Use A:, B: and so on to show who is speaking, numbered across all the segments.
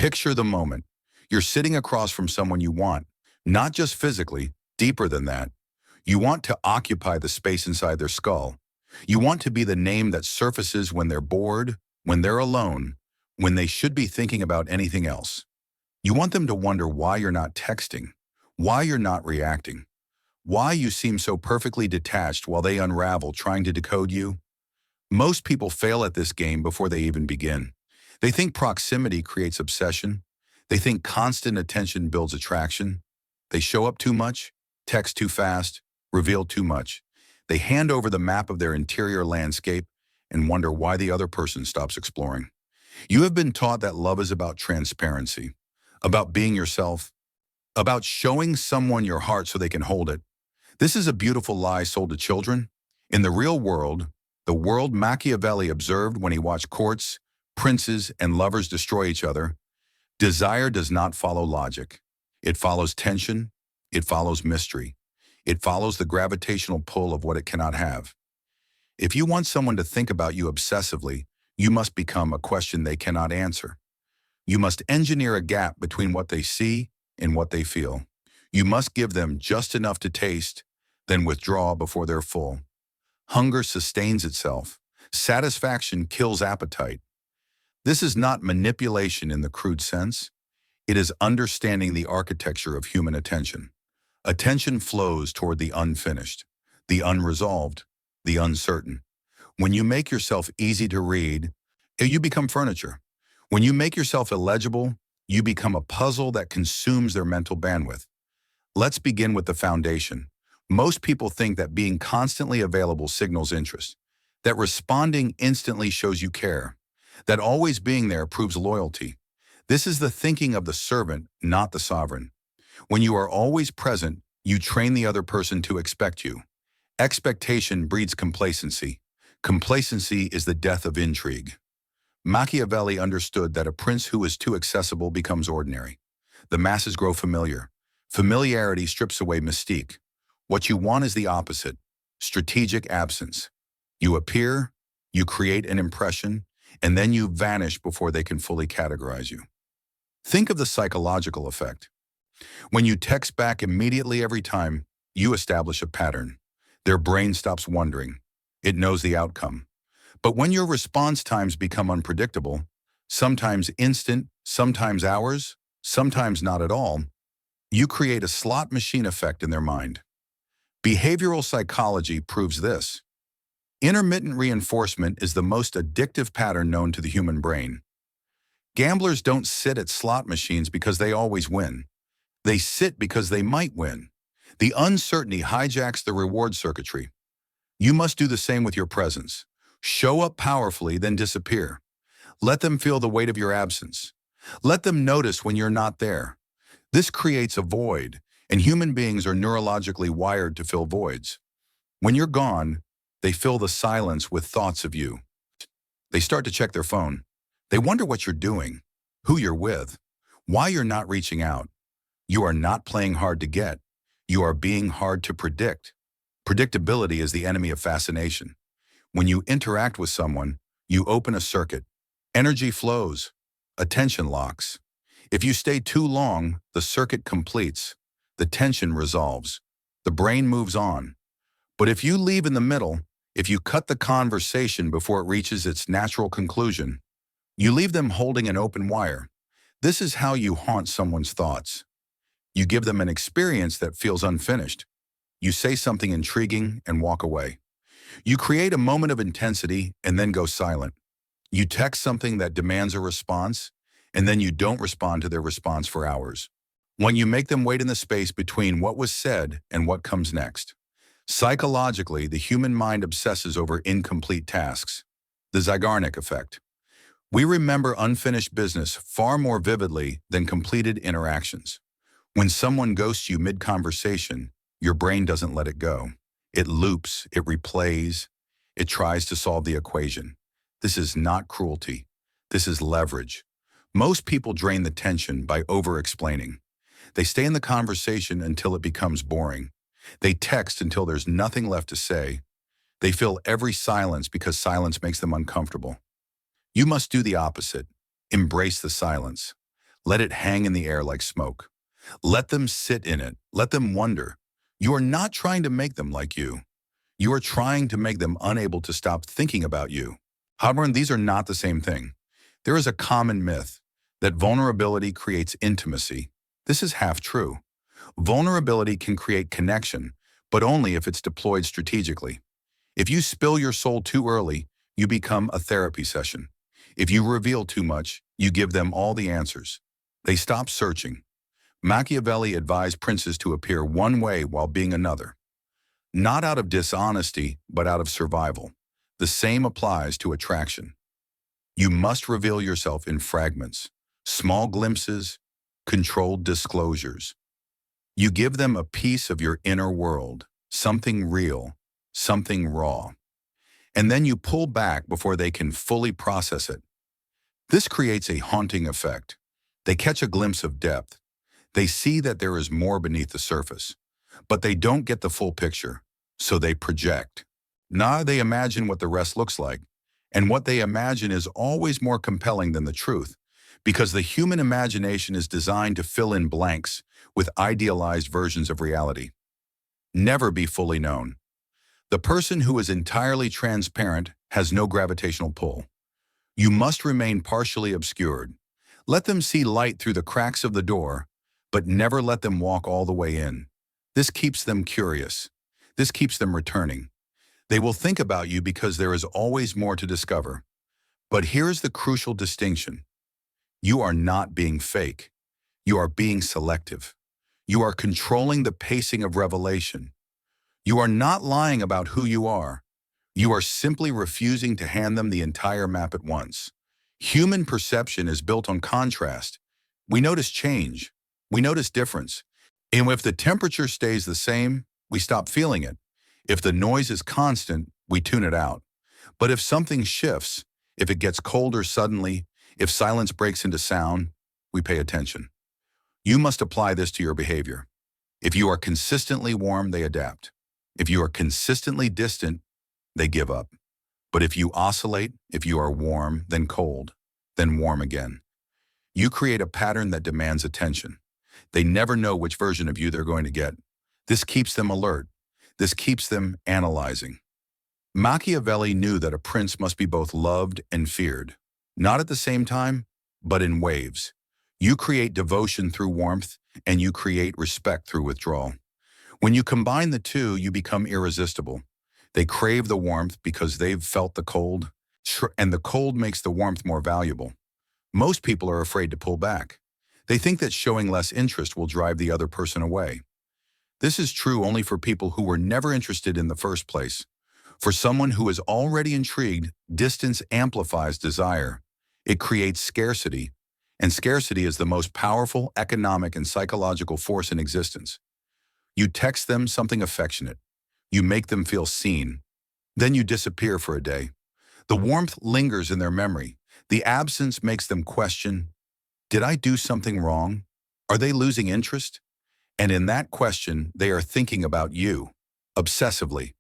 A: Picture the moment. You're sitting across from someone you want, not just physically, deeper than that. You want to occupy the space inside their skull. You want to be the name that surfaces when they're bored, when they're alone, when they should be thinking about anything else. You want them to wonder why you're not texting, why you're not reacting, why you seem so perfectly detached while they unravel trying to decode you. Most people fail at this game before they even begin. They think proximity creates obsession. They think constant attention builds attraction. They show up too much, text too fast, reveal too much. They hand over the map of their interior landscape and wonder why the other person stops exploring. You have been taught that love is about transparency, about being yourself, about showing someone your heart so they can hold it. This is a beautiful lie sold to children. In the real world, the world Machiavelli observed when he watched courts, princes, and lovers destroy each other, desire does not follow logic. It follows tension. It follows mystery. It follows the gravitational pull of what it cannot have. If you want someone to think about you obsessively, you must become a question they cannot answer. You must engineer a gap between what they see and what they feel. You must give them just enough to taste, then withdraw before they're full. Hunger sustains itself. Satisfaction kills appetite. This is not manipulation in the crude sense. It is understanding the architecture of human attention. Attention flows toward the unfinished, the unresolved, the uncertain. When you make yourself easy to read, you become furniture. When you make yourself illegible, you become a puzzle that consumes their mental bandwidth. Let's begin with the foundation. Most people think that being constantly available signals interest, that responding instantly shows you care, that always being there proves loyalty. This is the thinking of the servant, not the sovereign. When you are always present, you train the other person to expect you. Expectation breeds complacency. Complacency is the death of intrigue. Machiavelli understood that a prince who is too accessible becomes ordinary. The masses grow familiar. Familiarity strips away mystique. What you want is the opposite, strategic absence. You appear, you create an impression, and then you vanish before they can fully categorize you. Think of the psychological effect. When you text back immediately every time, you establish a pattern. Their brain stops wondering. It knows the outcome. But when your response times become unpredictable, sometimes instant, sometimes hours, sometimes not at all, you create a slot machine effect in their mind. Behavioral psychology proves this. Intermittent reinforcement is the most addictive pattern known to the human brain. Gamblers don't sit at slot machines because they always win. They sit because they might win. The uncertainty hijacks the reward circuitry. You must do the same with your presence. Show up powerfully, then disappear. Let them feel the weight of your absence. Let them notice when you're not there. This creates a void, and human beings are neurologically wired to fill voids. When you're gone, they fill the silence with thoughts of you. They start to check their phone. They wonder what you're doing, who you're with, why you're not reaching out. You are not playing hard to get. You are being hard to predict. Predictability is the enemy of fascination. When you interact with someone, you open a circuit. Energy flows. Attention locks. If you stay too long, the circuit completes. The tension resolves. The brain moves on. But if you leave in the middle, if you cut the conversation before it reaches its natural conclusion, you leave them holding an open wire. This is how you haunt someone's thoughts. You give them an experience that feels unfinished. You say something intriguing and walk away. You create a moment of intensity and then go silent. You text something that demands a response, and then you don't respond to their response for hours. When you make them wait in the space between what was said and what comes next. Psychologically, the human mind obsesses over incomplete tasks. The Zeigarnik effect. We remember unfinished business far more vividly than completed interactions. When someone ghosts you mid-conversation, your brain doesn't let it go. It loops, it replays, it tries to solve the equation. This is not cruelty. This is leverage. Most people drain the tension by over-explaining. They stay in the conversation until it becomes boring. They text until there's nothing left to say. They fill every silence because silence makes them uncomfortable. You must do the opposite. Embrace the silence. Let it hang in the air like smoke. Let them sit in it. Let them wonder. You are not trying to make them like you. You are trying to make them unable to stop thinking about you. However, these are not the same thing. There is a common myth that vulnerability creates intimacy. This is half true. Vulnerability can create connection, but only if it's deployed strategically. If you spill your soul too early, you become a therapy session. If you reveal too much, you give them all the answers. They stop searching. Machiavelli advised princes to appear one way while being another. Not out of dishonesty, but out of survival. The same applies to attraction. You must reveal yourself in fragments, small glimpses, controlled disclosures. You give them a piece of your inner world, something real, something raw. And then you pull back before they can fully process it. This creates a haunting effect. They catch a glimpse of depth. They see that there is more beneath the surface, but they don't get the full picture, so they project. Now they imagine what the rest looks like, and what they imagine is always more compelling than the truth, because the human imagination is designed to fill in blanks with idealized versions of reality. Never be fully known. The person who is entirely transparent has no gravitational pull. You must remain partially obscured. Let them see light through the cracks of the door, but never let them walk all the way in. This keeps them curious. This keeps them returning. They will think about you because there is always more to discover. But here's the crucial distinction. You are not being fake. You are being selective. You are controlling the pacing of revelation. You are not lying about who you are. You are simply refusing to hand them the entire map at once. Human perception is built on contrast. We notice change. We notice difference. And if the temperature stays the same, we stop feeling it. If the noise is constant, we tune it out. But if something shifts, if it gets colder suddenly, if silence breaks into sound, we pay attention. You must apply this to your behavior. If you are consistently warm, they adapt. If you are consistently distant, they give up. But if you oscillate, if you are warm, then cold, then warm again, you create a pattern that demands attention. They never know which version of you they're going to get. This keeps them alert. This keeps them analyzing. Machiavelli knew that a prince must be both loved and feared, not at the same time, but in waves. You create devotion through warmth, and you create respect through withdrawal. When you combine the two, you become irresistible. They crave the warmth because they've felt the cold, and the cold makes the warmth more valuable. Most people are afraid to pull back. They think that showing less interest will drive the other person away. This is true only for people who were never interested in the first place. For someone who is already intrigued, distance amplifies desire. It creates scarcity, and scarcity is the most powerful economic and psychological force in existence. You text them something affectionate. You make them feel seen. Then you disappear for a day. The warmth lingers in their memory. The absence makes them question, did I do something wrong? Are they losing interest? And in that question, they are thinking about you, obsessively.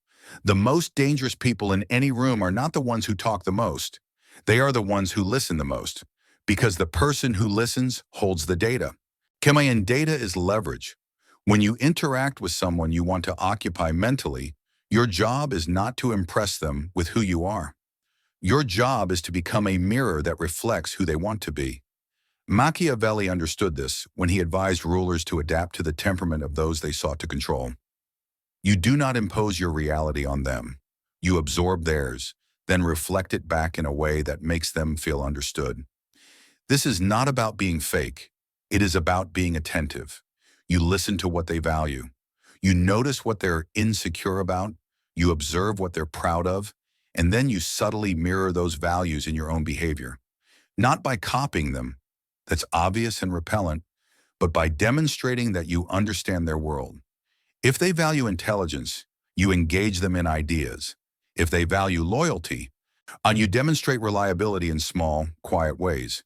A: The most dangerous people in any room are not the ones who talk the most. They are the ones who listen the most, because the person who listens holds the data. And data is leverage. When you interact with someone you want to occupy mentally, your job is not to impress them with who you are. Your job is to become a mirror that reflects who they want to be. Machiavelli understood this when he advised rulers to adapt to the temperament of those they sought to control. You do not impose your reality on them. You absorb theirs, then reflect it back in a way that makes them feel understood. This is not about being fake. It is about being attentive. You listen to what they value. You notice what they're insecure about. You observe what they're proud of, and then you subtly mirror those values in your own behavior. Not by copying them, that's obvious and repellent, but by demonstrating that you understand their world. If they value intelligence, you engage them in ideas. If they value loyalty, you demonstrate reliability in small, quiet ways.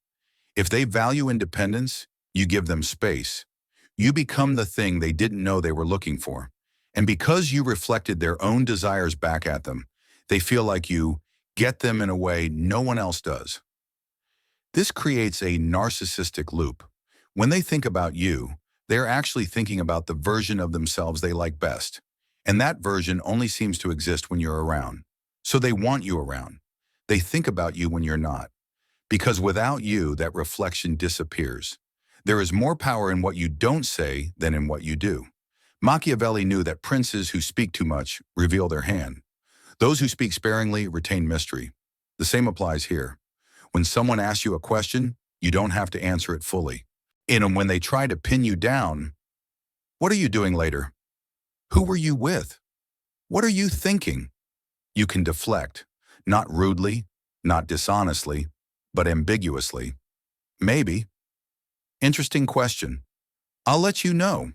A: If they value independence, you give them space. You become the thing they didn't know they were looking for. And because you reflected their own desires back at them, they feel like you get them in a way no one else does. This creates a narcissistic loop. When they think about you, they're actually thinking about the version of themselves they like best. And that version only seems to exist when you're around. So they want you around. They think about you when you're not. Because without you, that reflection disappears. There is more power in what you don't say than in what you do. Machiavelli knew that princes who speak too much reveal their hand. Those who speak sparingly retain mystery. The same applies here. When someone asks you a question, you don't have to answer it fully. And when they try to pin you down, what are you doing later? Who were you with? What are you thinking? You can deflect, not rudely, not dishonestly, but ambiguously. Maybe. Interesting question. I'll let you know.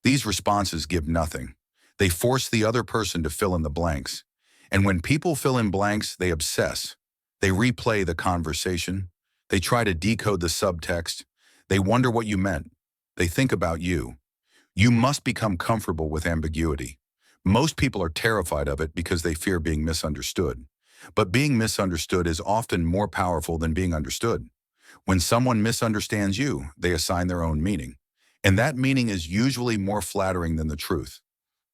A: These responses give nothing. They force the other person to fill in the blanks. And when people fill in blanks, they obsess. They replay the conversation. They try to decode the subtext. They wonder what you meant. They think about you. You must become comfortable with ambiguity. Most people are terrified of it because they fear being misunderstood. But being misunderstood is often more powerful than being understood. When someone misunderstands you, they assign their own meaning. And that meaning is usually more flattering than the truth.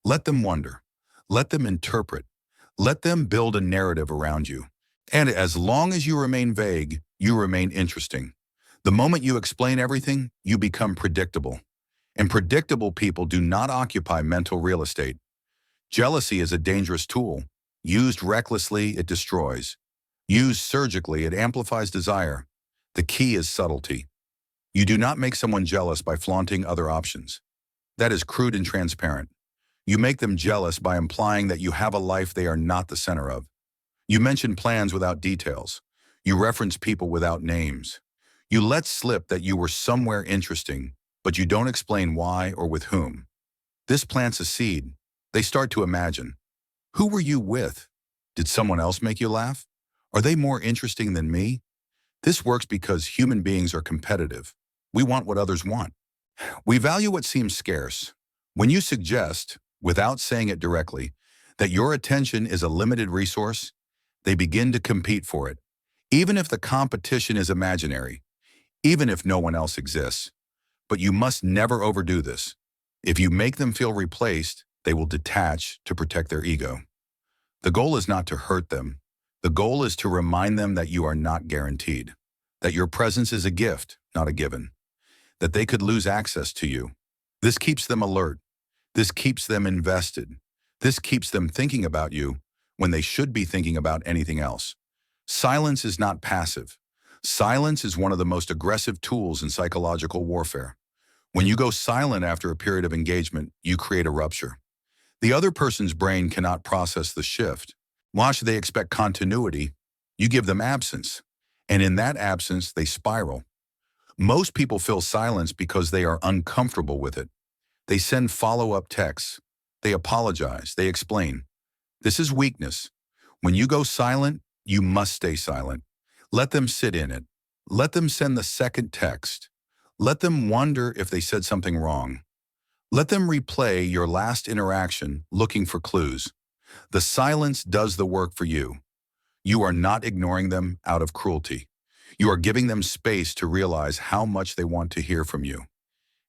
A: Let them wonder. Let them interpret. Let them build a narrative around you. And as long as you remain vague, you remain interesting. The moment you explain everything, you become predictable. And predictable people do not occupy mental real estate. Jealousy is a dangerous tool. Used recklessly, it destroys. Used surgically, it amplifies desire. The key is subtlety. You do not make someone jealous by flaunting other options. That is crude and transparent. You make them jealous by implying that you have a life they are not the center of. You mention plans without details. You reference people without names. You let slip that you were somewhere interesting, but you don't explain why or with whom. This plants a seed. They start to imagine. Who were you with? Did someone else make you laugh? Are they more interesting than me? This works because human beings are competitive. We want what others want. We value what seems scarce. When you suggest, without saying it directly, that your attention is a limited resource, they begin to compete for it, even if the competition is imaginary, even if no one else exists. But you must never overdo this. If you make them feel replaced, they will detach to protect their ego. The goal is not to hurt them. The goal is to remind them that you are not guaranteed, that your presence is a gift, not a given, that they could lose access to you. This keeps them alert. This keeps them invested. This keeps them thinking about you when they should be thinking about anything else. Silence is not passive. Silence is one of the most aggressive tools in psychological warfare. When you go silent after a period of engagement, you create a rupture. The other person's brain cannot process the shift. Watch, they expect continuity. You give them absence. And in that absence, they spiral. Most people feel silence because they are uncomfortable with it. They send follow-up texts. They apologize. They explain. This is weakness. When you go silent, you must stay silent. Let them sit in it. Let them send the second text. Let them wonder if they said something wrong. Let them replay your last interaction looking for clues. The silence does the work for you. You are not ignoring them out of cruelty. You are giving them space to realize how much they want to hear from you.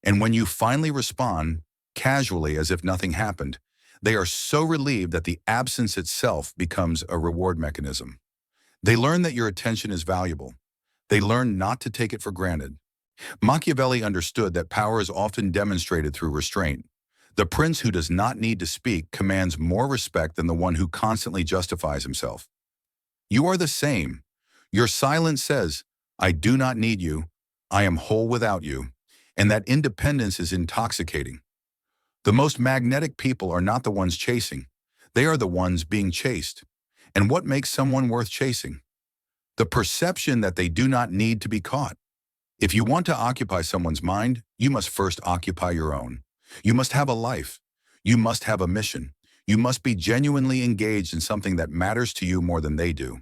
A: And when you finally respond, casually as if nothing happened, they are so relieved that the absence itself becomes a reward mechanism. They learn that your attention is valuable. They learn not to take it for granted. Machiavelli understood that power is often demonstrated through restraint. The prince who does not need to speak commands more respect than the one who constantly justifies himself. You are the same. Your silence says, I do not need you. I am whole without you. And that independence is intoxicating. The most magnetic people are not the ones chasing. They are the ones being chased. And what makes someone worth chasing? The perception that they do not need to be caught. If you want to occupy someone's mind, you must first occupy your own. You must have a life. You must have a mission. You must be genuinely engaged in something that matters to you more than they do.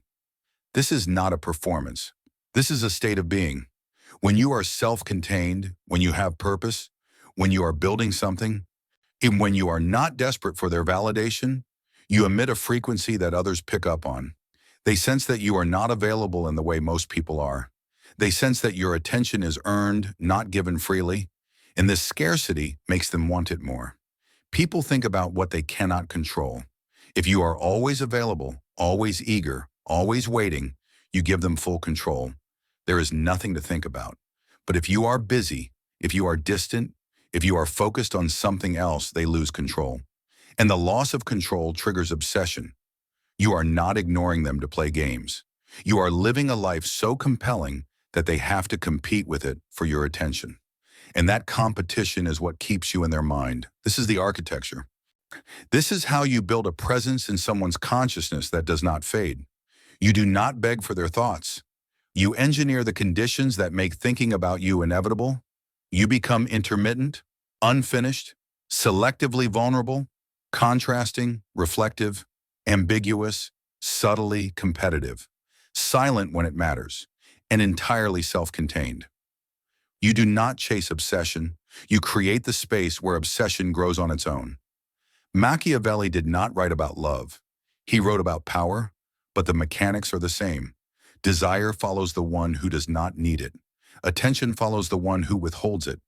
A: This is not a performance. This is a state of being. When you are self-contained, when you have purpose, when you are building something, and when you are not desperate for their validation, you emit a frequency that others pick up on. They sense that you are not available in the way most people are. They sense that your attention is earned, not given freely, and this scarcity makes them want it more. People think about what they cannot control. If you are always available, always eager, always waiting, you give them full control. There is nothing to think about. But if you are busy, if you are distant, if you are focused on something else, they lose control. And the loss of control triggers obsession. You are not ignoring them to play games. You are living a life so compelling that they have to compete with it for your attention. And that competition is what keeps you in their mind. This is the architecture. This is how you build a presence in someone's consciousness that does not fade. You do not beg for their thoughts. You engineer the conditions that make thinking about you inevitable. You become intermittent, unfinished, selectively vulnerable, contrasting, reflective, ambiguous, subtly competitive, silent when it matters, and entirely self-contained. You do not chase obsession. You create the space where obsession grows on its own. Machiavelli did not write about love. He wrote about power, but the mechanics are the same. Desire follows the one who does not need it. Attention follows the one who withholds it.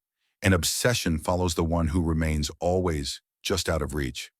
A: And obsession follows the one who remains always just out of reach.